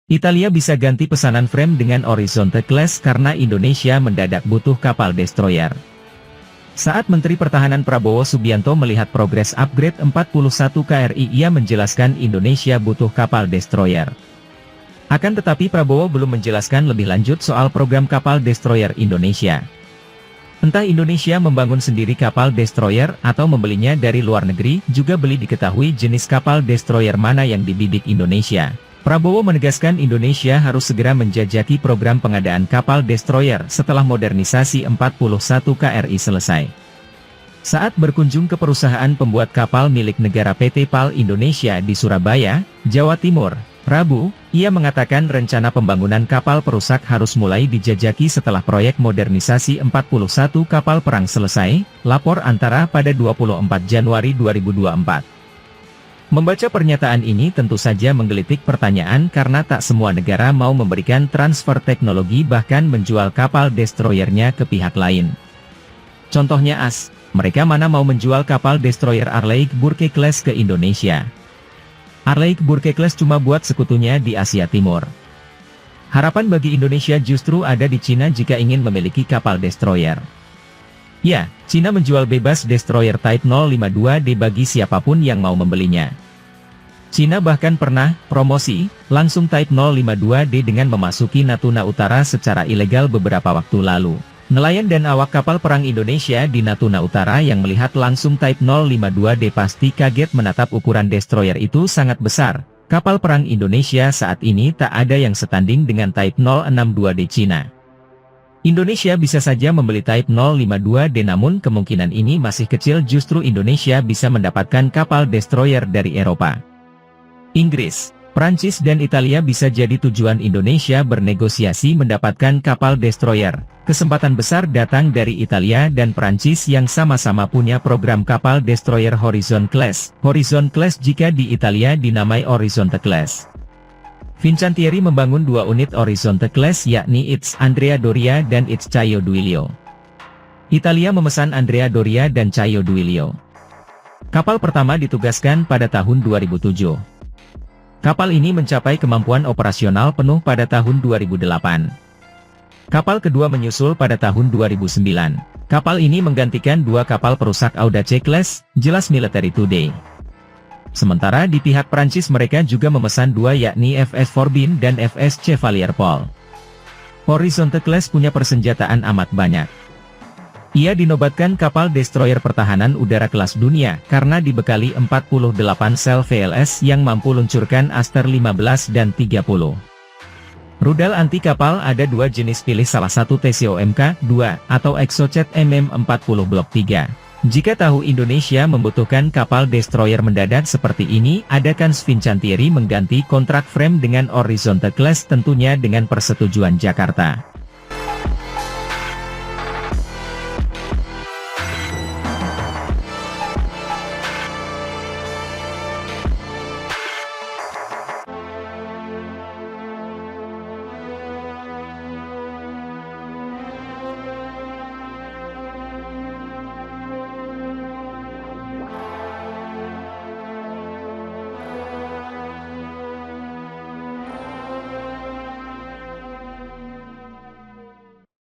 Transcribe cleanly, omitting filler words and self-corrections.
Italia bisa ganti pesanan frame dengan Horizonte Class karena Indonesia mendadak butuh kapal destroyer. Saat Menteri Pertahanan Prabowo Subianto melihat progres upgrade 41 KRI, ia menjelaskan Indonesia butuh kapal destroyer. Akan tetapi Prabowo belum menjelaskan lebih lanjut soal program kapal destroyer Indonesia. Entah Indonesia membangun sendiri kapal destroyer atau membelinya dari luar negeri, juga belum diketahui jenis kapal destroyer mana yang dibidik Indonesia. Prabowo menegaskan Indonesia harus segera menjajaki program pengadaan kapal destroyer setelah modernisasi 41 KRI selesai. Saat berkunjung ke perusahaan pembuat kapal milik negara PT PAL Indonesia di Surabaya, Jawa Timur, Rabu, ia mengatakan rencana pembangunan kapal perusak harus mulai dijajaki setelah proyek modernisasi 41 kapal perang selesai, lapor Antara pada 24 Januari 2024. Membaca pernyataan ini tentu saja menggelitik pertanyaan karena tak semua negara mau memberikan transfer teknologi bahkan menjual kapal destroyernya ke pihak lain. Contohnya mereka mana mau menjual kapal destroyer Arleigh Burke Class ke Indonesia. Arleigh Burke Class cuma buat sekutunya di Asia Timur. Harapan bagi Indonesia justru ada di Cina jika ingin memiliki kapal destroyer. Ya, Cina menjual bebas destroyer Type 052D bagi siapapun yang mau membelinya. Cina bahkan pernah promosi langsung Type 052D dengan memasuki Natuna Utara secara ilegal beberapa waktu lalu. Nelayan dan awak kapal perang Indonesia di Natuna Utara yang melihat langsung Type 052D pasti kaget menatap ukuran destroyer itu sangat besar. Kapal perang Indonesia saat ini tak ada yang setanding dengan Type 062D Cina. Indonesia bisa saja membeli Type 052D namun kemungkinan ini masih kecil, justru Indonesia bisa mendapatkan kapal destroyer dari Eropa. Inggris, Prancis dan Italia bisa jadi tujuan Indonesia bernegosiasi mendapatkan kapal destroyer. Kesempatan besar datang dari Italia dan Prancis yang sama-sama punya program kapal destroyer Horizon Class. Horizon Class jika di Italia dinamai Horizonte Class. Fincantieri membangun dua unit Horizonte Class yakni It's Andrea Doria dan It's Caio Duilio. Italia memesan Andrea Doria dan Caio Duilio. Kapal pertama ditugaskan pada tahun 2007. Kapal ini mencapai kemampuan operasional penuh pada tahun 2008. Kapal kedua menyusul pada tahun 2009. Kapal ini menggantikan dua kapal perusak Audace Class, jelas military today. Sementara di pihak Prancis mereka juga memesan dua yakni FS Forbin dan FS Chevalier Paul. Horizonte Class punya persenjataan amat banyak. Ia dinobatkan kapal destroyer pertahanan udara kelas dunia karena dibekali 48 sel VLS yang mampu luncurkan Aster 15 dan 30. Rudal anti kapal ada dua jenis, pilih salah satu TCOMK-2 atau Exocet MM40 Blok 3. Jika tahu Indonesia membutuhkan kapal destroyer mendadak seperti ini, ada kans Fincantieri mengganti kontrak frame dengan Horizonte Class tentunya dengan persetujuan Jakarta.